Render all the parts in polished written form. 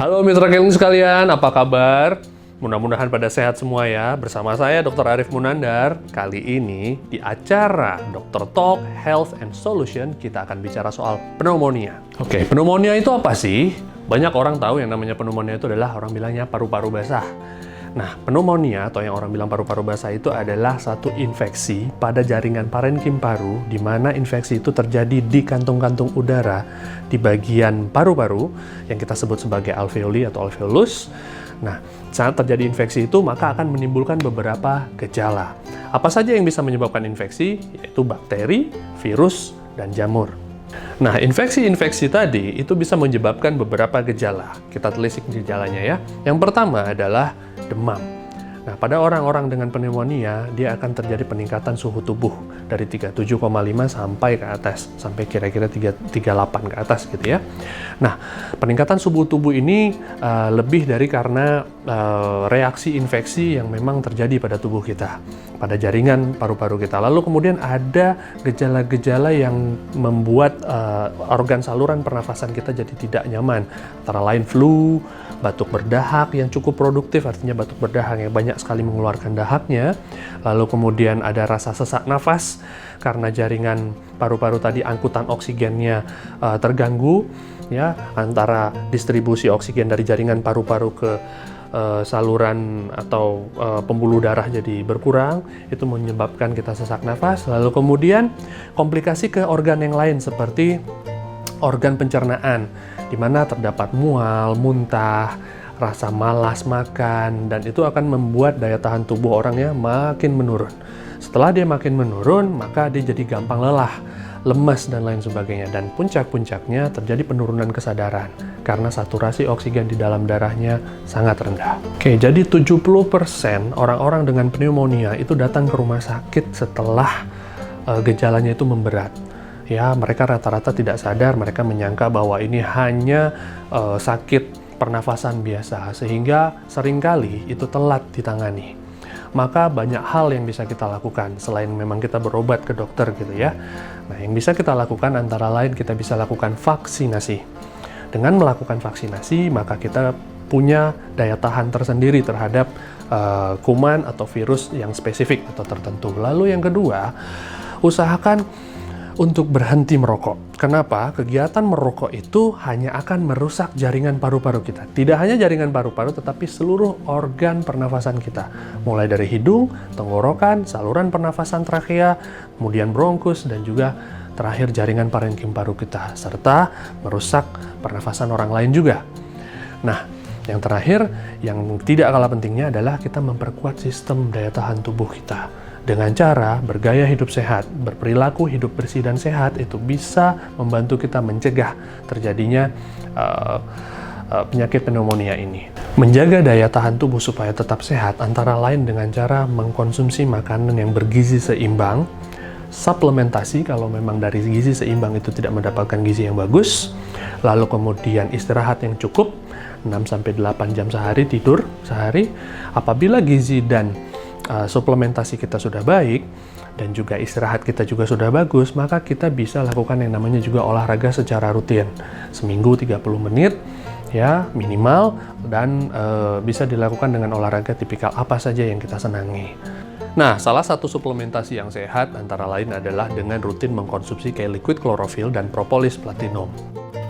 Halo mitra keling sekalian, apa kabar? Mudah-mudahan pada sehat semua ya. Bersama saya Dr. Arif Munandar. Kali ini di acara Dr. Talk Health and Solution kita akan bicara soal pneumonia. Oke, pneumonia itu apa sih? Banyak orang tahu yang namanya pneumonia itu adalah orang bilangnya paru-paru basah. Nah, pneumonia atau yang orang bilang paru-paru basah itu adalah satu infeksi pada jaringan parenkim paru, di mana infeksi itu terjadi di kantung-kantung udara di bagian paru-paru yang kita sebut sebagai alveoli atau alveolus. Nah, saat terjadi infeksi itu maka akan menimbulkan beberapa gejala. Apa saja yang bisa menyebabkan infeksi? Yaitu bakteri, virus, dan jamur. Nah, infeksi-infeksi tadi itu bisa menyebabkan beberapa gejala. Kita telisik gejalanya ya. Yang pertama adalah demam. Nah, pada orang-orang dengan pneumonia, dia akan terjadi peningkatan suhu tubuh dari 37,5 sampai ke atas, sampai kira-kira 38 ke atas gitu ya. Nah, peningkatan suhu tubuh ini lebih dari karena reaksi infeksi yang memang terjadi pada tubuh kita, pada jaringan paru-paru kita. Lalu kemudian ada gejala-gejala yang membuat organ saluran pernafasan kita jadi tidak nyaman, antara lain flu, batuk berdahak yang cukup produktif, artinya batuk berdahak yang banyak sekali mengeluarkan dahaknya. Lalu kemudian ada rasa sesak nafas karena jaringan paru-paru tadi angkutan oksigennya terganggu, ya, antara distribusi oksigen dari jaringan paru-paru ke saluran atau pembuluh darah jadi berkurang, itu menyebabkan kita sesak nafas. Lalu kemudian komplikasi ke organ yang lain seperti organ pencernaan, di mana terdapat mual, muntah, rasa malas makan, dan itu akan membuat daya tahan tubuh orangnya makin menurun. Setelah dia makin menurun, maka dia jadi gampang lelah, lemas, dan lain sebagainya. Dan puncak-puncaknya terjadi penurunan kesadaran, karena saturasi oksigen di dalam darahnya sangat rendah. Oke, jadi 70% orang-orang dengan pneumonia itu datang ke rumah sakit setelah gejalanya itu memberat. Ya, mereka rata-rata tidak sadar, mereka menyangka bahwa ini hanya sakit pernafasan biasa, sehingga seringkali itu telat ditangani. Maka banyak hal yang bisa kita lakukan, selain memang kita berobat ke dokter gitu ya. Nah, yang bisa kita lakukan antara lain kita bisa lakukan vaksinasi. Dengan melakukan vaksinasi, maka kita punya daya tahan tersendiri terhadap kuman atau virus yang spesifik atau tertentu. Lalu yang kedua, usahakan untuk berhenti merokok. Kenapa? Kegiatan merokok itu hanya akan merusak jaringan paru-paru kita. Tidak hanya jaringan paru-paru, tetapi seluruh organ pernafasan kita. Mulai dari hidung, tenggorokan, saluran pernafasan trakea, kemudian bronkus, dan juga terakhir jaringan parenkim paru kita. Serta merusak pernafasan orang lain juga. Nah, yang terakhir, yang tidak kalah pentingnya adalah kita memperkuat sistem daya tahan tubuh kita. Dengan cara bergaya hidup sehat, berperilaku hidup bersih dan sehat, itu bisa membantu kita mencegah terjadinya penyakit pneumonia ini. Menjaga daya tahan tubuh supaya tetap sehat antara lain dengan cara mengkonsumsi makanan yang bergizi seimbang, suplementasi kalau memang dari gizi seimbang itu tidak mendapatkan gizi yang bagus, lalu kemudian istirahat yang cukup, 6-8 jam sehari, tidur sehari. Apabila gizi dan suplementasi kita sudah baik dan juga istirahat kita juga sudah bagus, maka kita bisa lakukan yang namanya juga olahraga secara rutin, seminggu 30 menit ya minimal, dan bisa dilakukan dengan olahraga tipikal apa saja yang kita senangi. Nah, salah satu suplementasi yang sehat antara lain adalah dengan rutin mengkonsumsi K-liquid chlorophyll dan propolis platinum.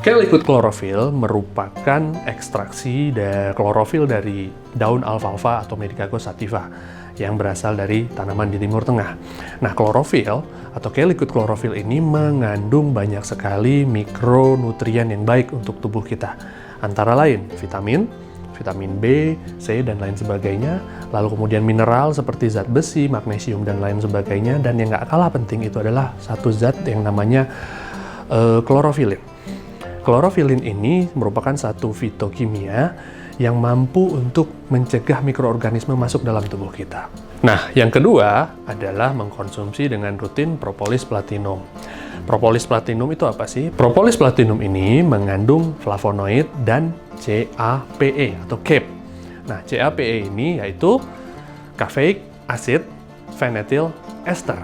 K-liquid chlorophyll merupakan ekstraksi dari klorofil dari daun alfalfa atau Medicago sativa yang berasal dari tanaman di Timur Tengah. Nah, klorofil atau K-liquid chlorophyll ini mengandung banyak sekali mikronutrien yang baik untuk tubuh kita. Antara lain vitamin B, C, dan lain sebagainya. Lalu kemudian mineral seperti zat besi, magnesium, dan lain sebagainya. Dan yang nggak kalah penting itu adalah satu zat yang namanya klorofilin. Klorofilin ini merupakan satu fitokimia yang mampu untuk mencegah mikroorganisme masuk dalam tubuh kita. Nah, yang kedua adalah mengkonsumsi dengan rutin propolis platinum. Propolis platinum itu apa sih? Propolis platinum ini mengandung flavonoid dan CaPe atau CaPe. Nah, CaPe ini yaitu caffeic acid phenyl ester,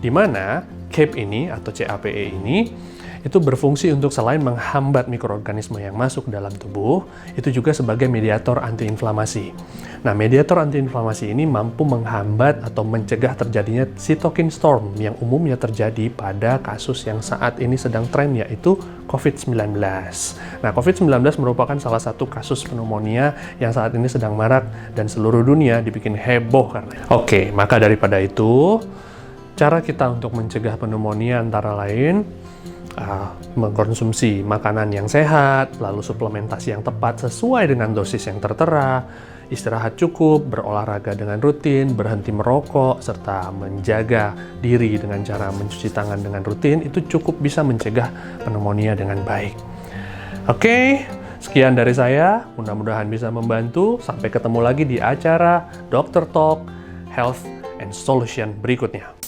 di mana CaPe ini atau CaPe ini itu berfungsi untuk selain menghambat mikroorganisme yang masuk dalam tubuh, itu juga sebagai mediator antiinflamasi. Nah, mediator antiinflamasi ini mampu menghambat atau mencegah terjadinya cytokine storm yang umumnya terjadi pada kasus yang saat ini sedang tren, yaitu COVID-19. Nah, COVID-19 merupakan salah satu kasus pneumonia yang saat ini sedang marak dan seluruh dunia dibikin heboh karena. Oke, maka daripada itu, cara kita untuk mencegah pneumonia antara lain mengkonsumsi makanan yang sehat, lalu suplementasi yang tepat sesuai dengan dosis yang tertera, istirahat cukup, berolahraga dengan rutin, berhenti merokok, serta menjaga diri dengan cara mencuci tangan dengan rutin, itu cukup bisa mencegah pneumonia dengan baik. Oke, sekian dari saya, mudah-mudahan bisa membantu. Sampai ketemu lagi di acara Dr. Talk Health and Solution berikutnya.